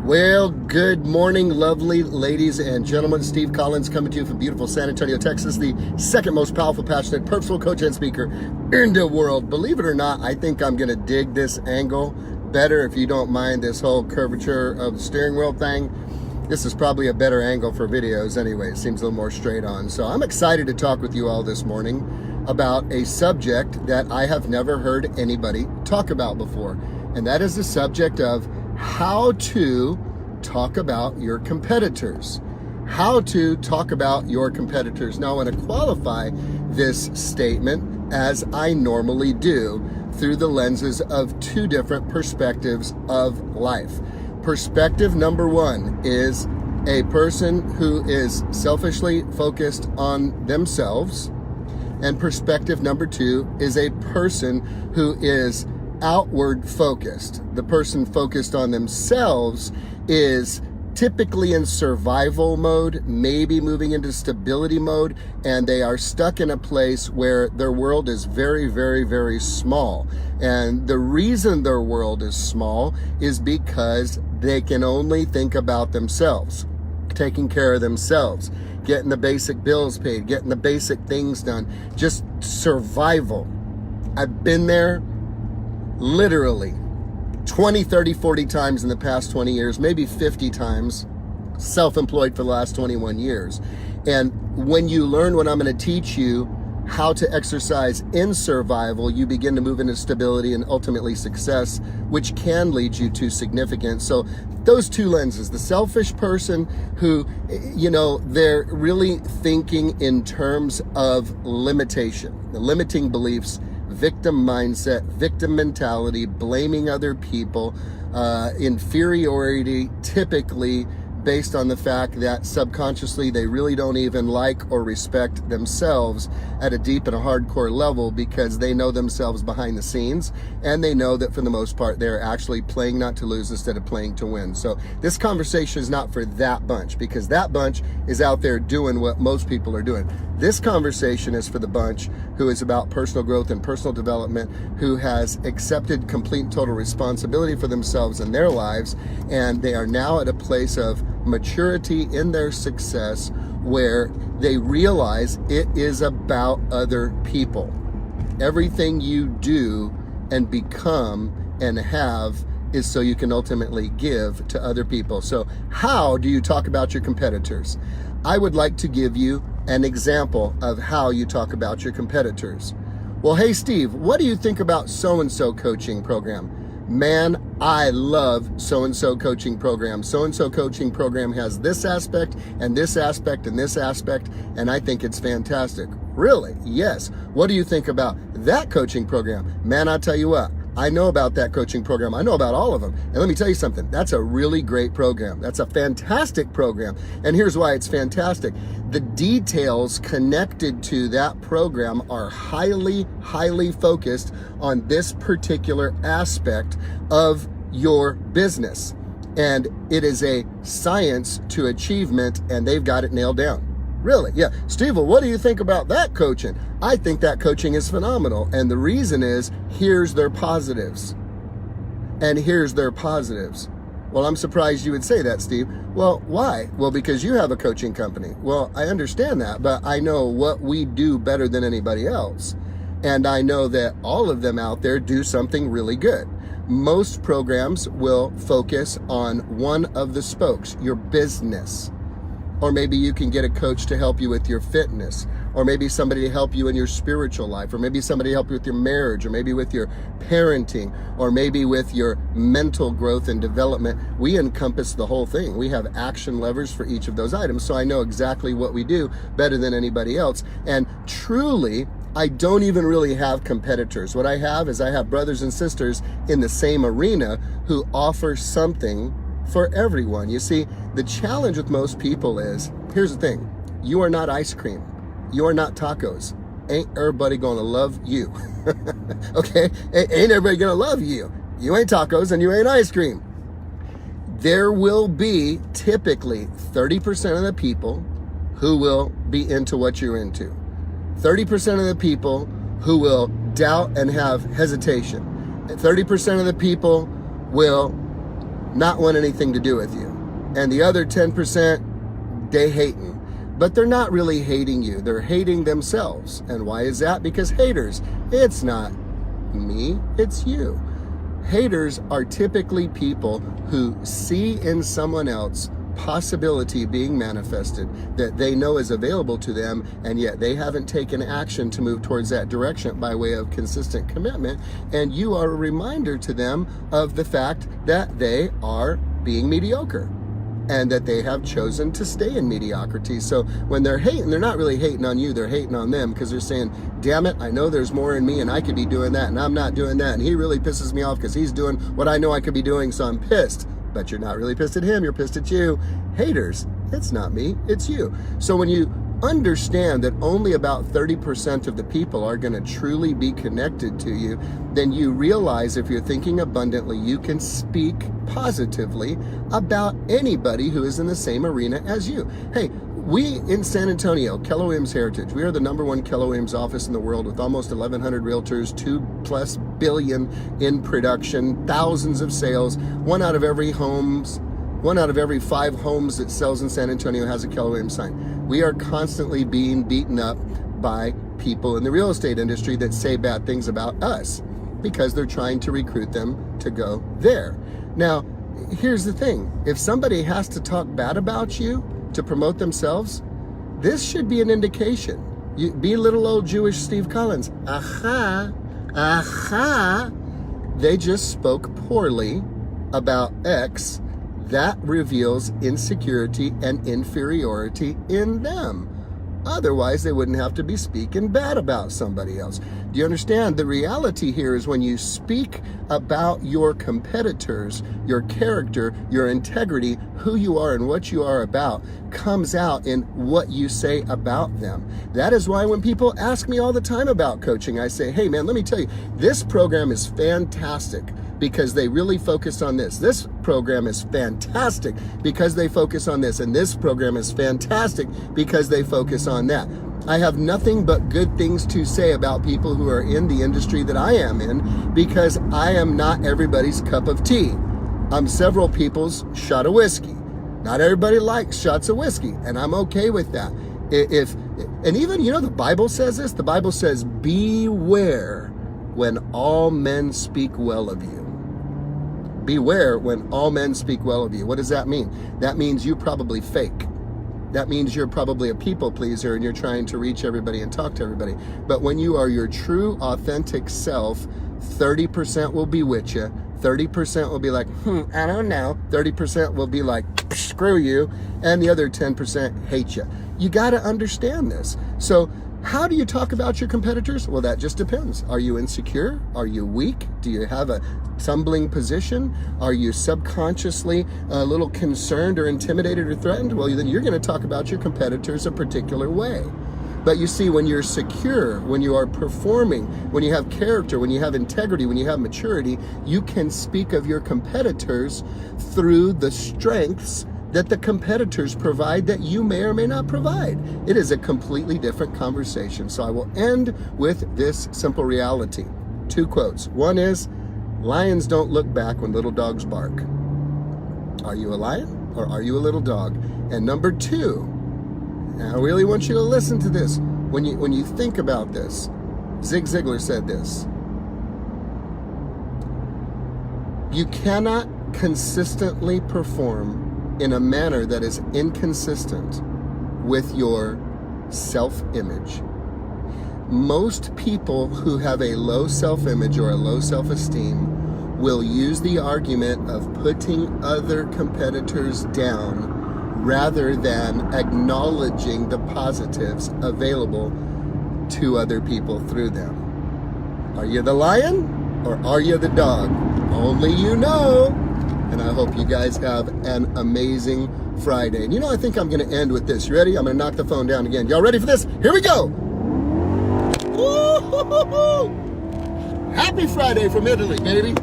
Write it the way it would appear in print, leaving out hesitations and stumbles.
Well, good morning, lovely ladies and gentlemen. Steve Collins coming to you from beautiful San Antonio, Texas, the second most powerful, passionate, purposeful coach and speaker in the world. Believe it or not, I think I'm going to dig this angle better if you don't mind this whole curvature of the steering wheel thing. This is probably a better angle for videos anyway. It seems a little more straight on. So I'm excited to talk with you all this morning about a subject that I have never heard anybody talk about before. And that is the subject of how to talk about your competitors. How to talk about your competitors. Now, I want to qualify this statement as I normally do through the lenses of two different perspectives of life. Perspective number one is a person who is selfishly focused on themselves. And perspective number two is a person who is outward focused. The person focused on themselves is typically in survival mode, maybe moving into stability mode, and they are stuck in a place where their world is very, very, very small. And the reason their world is small is because they can only think about themselves, taking care of themselves, getting the basic bills paid, getting the basic things done, just survival. I've been there literally 20, 30, 40 times in the past 20 years, maybe 50 times, self-employed for the last 21 years. And when you learn what I'm going to teach you, how to exercise in survival, you begin to move into stability and ultimately success, which can lead you to significance. So those two lenses, the selfish person who, they're really thinking in terms of limitation, the limiting beliefs, victim mindset, victim mentality, blaming other people, inferiority, typically based on the fact that subconsciously they really don't even like or respect themselves at a deep and a hardcore level because they know themselves behind the scenes, and they know that for the most part they're actually playing not to lose instead of playing to win. So this conversation is not for that bunch, because that bunch is out there doing what most people are doing. This conversation is for the bunch who is about personal growth and personal development, who has accepted complete and total responsibility for themselves and their lives, and they are now at a place of maturity in their success where they realize it is about other people. Everything you do and become and have is so you can ultimately give to other people. So how do you talk about your competitors? I would like to give you an example of how you talk about your competitors. Well, hey Steve, what do you think about so-and-so coaching program? Man, I love so-and-so coaching program. So-and-so coaching program has this aspect and this aspect and this aspect, and I think it's fantastic. Really? Yes. What do you think about that coaching program? Man, I'll tell you what, I know about that coaching program. I know about all of them. And let me tell you something, that's a really great program. That's a fantastic program. And here's why it's fantastic. The details connected to that program are highly, highly focused on this particular aspect of your business. And it is a science to achievement, and they've got it nailed down. Really? Yeah. Steve, what do you think about that coaching? I think that coaching is phenomenal. And the reason is, here's their positives. And here's their positives. Well, I'm surprised you would say that, Steve. Well, why? Well, because you have a coaching company. Well, I understand that, but I know what we do better than anybody else. And I know that all of them out there do something really good. Most programs will focus on one of the spokes, your business. Or maybe you can get a coach to help you with your fitness, or maybe somebody to help you in your spiritual life, or maybe somebody to help you with your marriage, or maybe with your parenting, or maybe with your mental growth and development. We encompass the whole thing. We have action levers for each of those items, so I know exactly what we do better than anybody else. And truly, I don't even really have competitors. What I have is I have brothers and sisters in the same arena who offer something for everyone. You see, the challenge with most people is, here's the thing, you are not ice cream. You are not tacos. Ain't everybody gonna love you. Okay? Ain't everybody gonna love you. You ain't tacos and you ain't ice cream. There will be typically 30% of the people who will be into what you're into. 30% of the people who will doubt and have hesitation. 30% of the people will not want anything to do with you. And the other 10%, they hating. But they're not really hating you. They're hating themselves. And why is that? Because haters, it's not me, it's you. Haters are typically people who see in someone else possibility being manifested that they know is available to them, and yet they haven't taken action to move towards that direction by way of consistent commitment. And you are a reminder to them of the fact that they are being mediocre and that they have chosen to stay in mediocrity. So when they're hating, they're not really hating on you, they're hating on them, because they're saying, damn it, I know there's more in me and I could be doing that and I'm not doing that, and he really pisses me off because he's doing what I know I could be doing, so I'm pissed. But you're not really pissed at him, you're pissed at you. Haters, it's not me, it's you. So when you understand that only about 30% of the people are going to truly be connected to you, then you realize if you're thinking abundantly, you can speak positively about anybody who is in the same arena as you. Hey, we in San Antonio, Keller Williams Heritage, we are the #1 Keller Williams office in the world with almost 1,100 realtors, $2+ billion in production, thousands of sales. One out of every 5 homes that sells in San Antonio has a Keller Williams sign. We are constantly being beaten up by people in the real estate industry that say bad things about us because they're trying to recruit them to go there. Now, here's the thing. If somebody has to talk bad about you to promote themselves, this should be an indication. You be little old Jewish Steve Collins. Aha, aha. They just spoke poorly about X. That reveals insecurity and inferiority in them. Otherwise, they wouldn't have to be speaking bad about somebody else. Do you understand? The reality here is when you speak about your competitors, your character, your integrity, who you are and what you are about comes out in what you say about them. That is why when people ask me all the time about coaching, I say, hey man, let me tell you, this program is fantastic because they really focus on this. This program is fantastic because they focus on this. And this program is fantastic because they focus on that. I have nothing but good things to say about people who are in the industry that I am in, because I am not everybody's cup of tea. I'm several people's shot of whiskey. Not everybody likes shots of whiskey, and I'm okay with that. And even, the Bible says this. The Bible says, beware when all men speak well of you. Beware when all men speak well of you. What does that mean? That means you probably fake. That means you're probably a people pleaser and you're trying to reach everybody and talk to everybody. But when you are your true, authentic self, 30% will be with you. 30% will be like, I don't know. 30% will be like, screw you. And the other 10% hate you. You got to understand this. So how do you talk about your competitors? Well, that just depends. Are you insecure? Are you weak? Do you have a tumbling position? Are you subconsciously a little concerned or intimidated or threatened? Well, then you're going to talk about your competitors a particular way. But you see, when you're secure, when you are performing, when you have character, when you have integrity, when you have maturity, you can speak of your competitors through the strengths that the competitors provide that you may or may not provide. It is a completely different conversation. So I will end with this simple reality. 2 quotes. One is, lions don't look back when little dogs bark. Are you a lion or are you a little dog? And number 2, and I really want you to listen to this. When you think about this, Zig Ziglar said this. You cannot consistently perform in a manner that is inconsistent with your self-image. Most people who have a low self-image or a low self-esteem will use the argument of putting other competitors down rather than acknowledging the positives available to other people through them. Are you the lion or are you the dog? Only you know. And I hope you guys have an amazing Friday. And I think I'm going to end with this. You ready? I'm going to knock the phone down again. Y'all ready for this? Here we go. Woo-hoo-hoo-hoo. Happy Friday from Italy, baby.